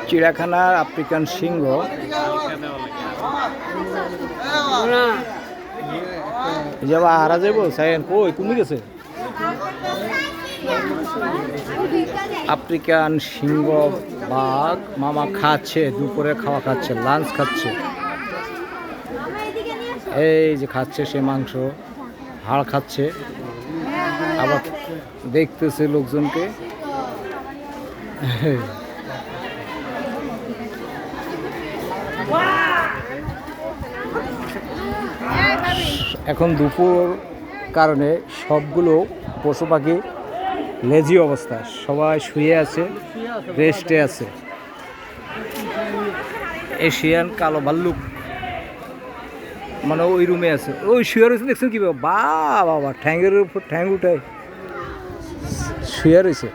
চিড়িয়াখানার আফ্রিকান সিংহ যাবা হারা যাবো সাইন কই তুমি গেছে আফ্রিকান সিংহ বাঘ মামা খাচ্ছে দুপুরে খাওয়া খাচ্ছে লাঞ্চ খাচ্ছে এই যে খাচ্ছে সে মাংস হাড় খাচ্ছে আবার দেখতেছে লোকজনকে এখন দুপুর কারণে সবগুলো পশু পাখি লেজি অবস্থা সবাই শুয়ে আছে রেস্টে আছে এশিয়ান কালো ভাল্লুক মানে ওই রুমে আছে ওই শুয়ে রয়েছে দেখছেন কি বা বাবা ঠ্যাঙ্গের উপর ঠ্যাং উঠে শুয়ে রয়েছে